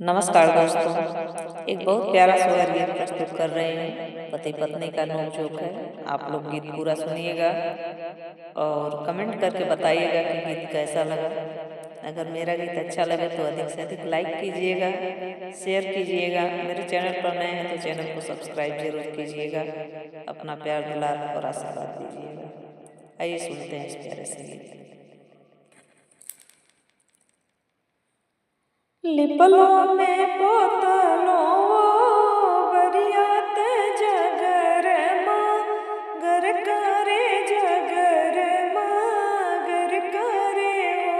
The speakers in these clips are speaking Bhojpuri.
नमस्कार दोस्तों, एक बहुत प्यारा स्वर गीत प्रस्तुत कर रहे हैं। पति पत्नी का नोक-झोंक है। आप लोग गीत पूरा सुनिएगा और कमेंट करके बताइएगा कि गीत कैसा लगा। अगर मेरा गीत अच्छा लगे तो अधिक से अधिक लाइक कीजिएगा, शेयर कीजिएगा। मेरे चैनल पर नए हैं तो चैनल को सब्सक्राइब जरूर कीजिएगा। अपना प्यार दुलार और आशीर्वाद दीजिएगा। आइए सुनते हैं इस प्यारे से गीत। लिपलो में पोतलो बरियात जगर मगर करे जगर मगर करे ओ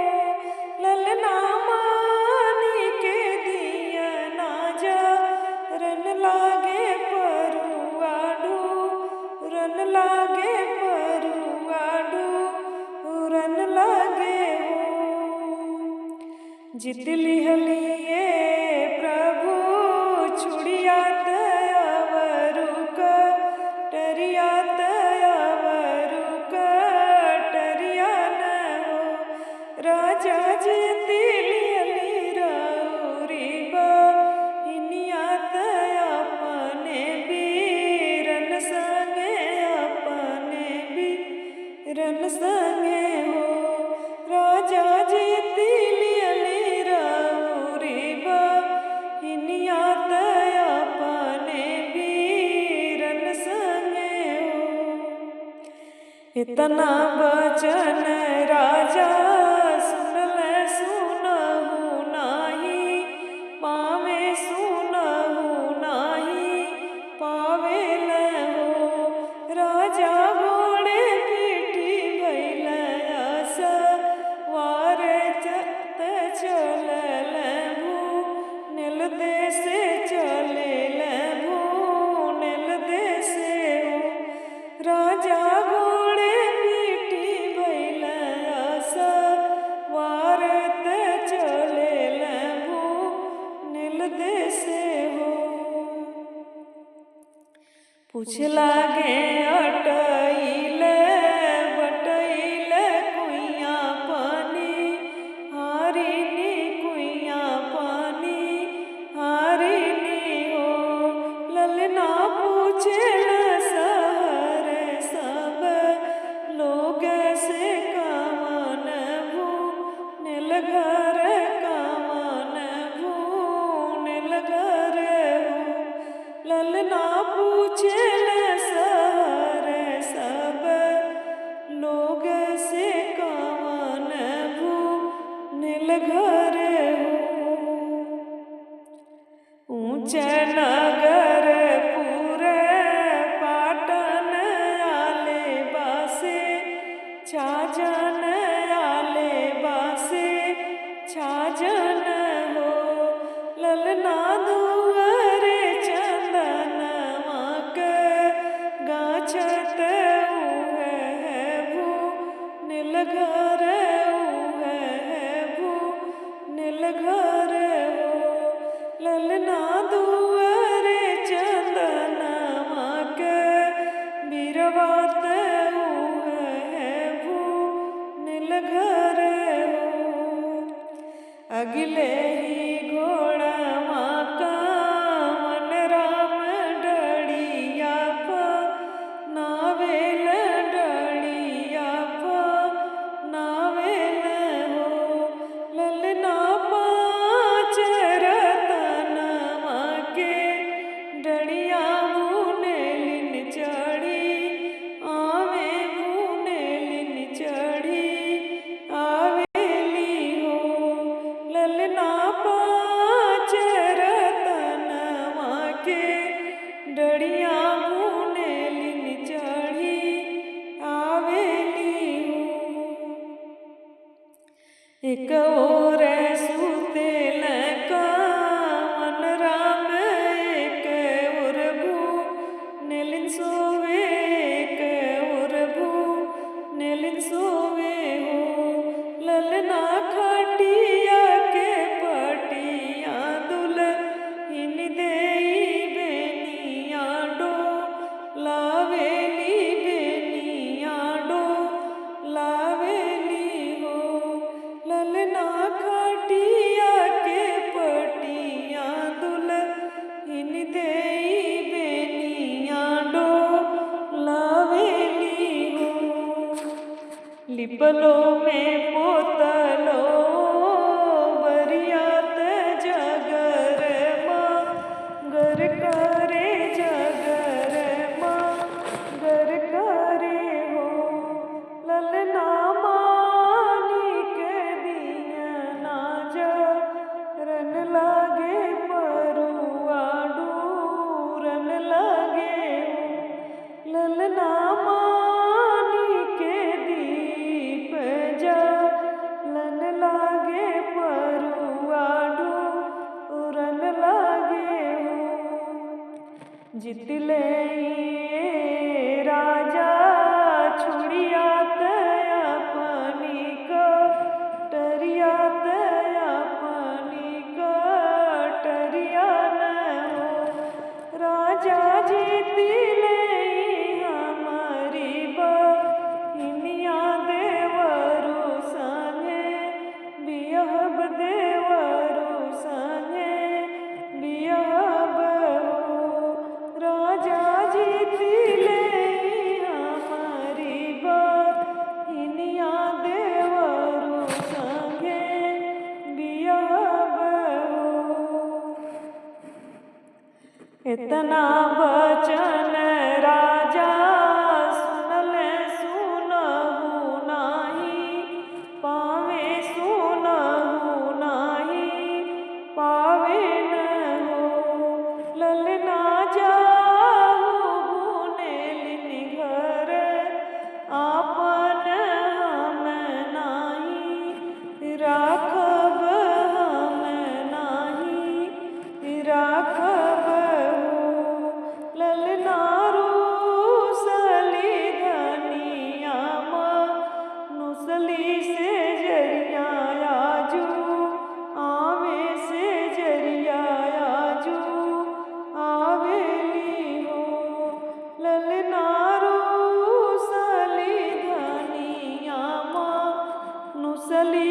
ललना मानी के दिया ना जा रन लागे परुआडू रन लागे परुआडू रन लागे जितली हलिए प्रभु छुड़िया तयवरुक टरिया तयवरुक टरिया न हो राजा जितली हली रौरी इनिया तय अपने बीरन संगे अपने बीरन संगे हो राजा जितली इतना वचन राजा सुनल सुनहु नाही पावे सुनहु नाही पावेल हो राजा घोड़े पीठी भैल अस वार चत चलल भू नील देशे चलेल भू नील देशे हो राजा पूछ लागे अटैल बटैल कुइया पानी हारिनी कुइया पानी हारिनी हो ललना पूछल सहर सब लोग से कामन भू नील घर कामन भू नील घर हो ललना पूछल सहर सब लोग से कामन भू नील घर हो ऊंच नगर पूरे पाटन आले बासे छाजन आले बासे छाजन हो ललना गाछत भू नील घर भू नील घर हो ललना दुआरे चंदनमा के बीरवात भू नील घर हो अगले ही घोड़ा माका मन राम डड़िया नावेल डड़िया नावेल हो ललना पाँच रतनमा के डड़िया भूनेलिन चढ़ी आवे भूनेलिन चढ़ी आवेली हो ललना पिपलो में पोतलो बरियात जगर गर करे जगर गर करे हो ललना मानी के दिया ना रन लागे परुआ डूरन लागे ललना मानी के दीप जा लन लागे परुआ डूरन लागे जितले राजा छुड़ियात अपनी कटरियात अपनी कटरिया न हो राजा जीतिले हमारी बहिनिया देवरु संगे बियहब देवरु संगे बियहब हो राजा जीतिले हमारी बहिनिया देवरु संगे बियहब हो इतना वचन राजा सुनले सुनहु नाही पावे सुनहु नाही पावे न हो ललना जाहु बुनेलिन घर आपन हम नाही राखब हम नाही राखब ललना रूसली धनिया मनुसली से जरिया आजू आवे से जरिया आजू आवेली हो ललना रूसली धनिया मनुसली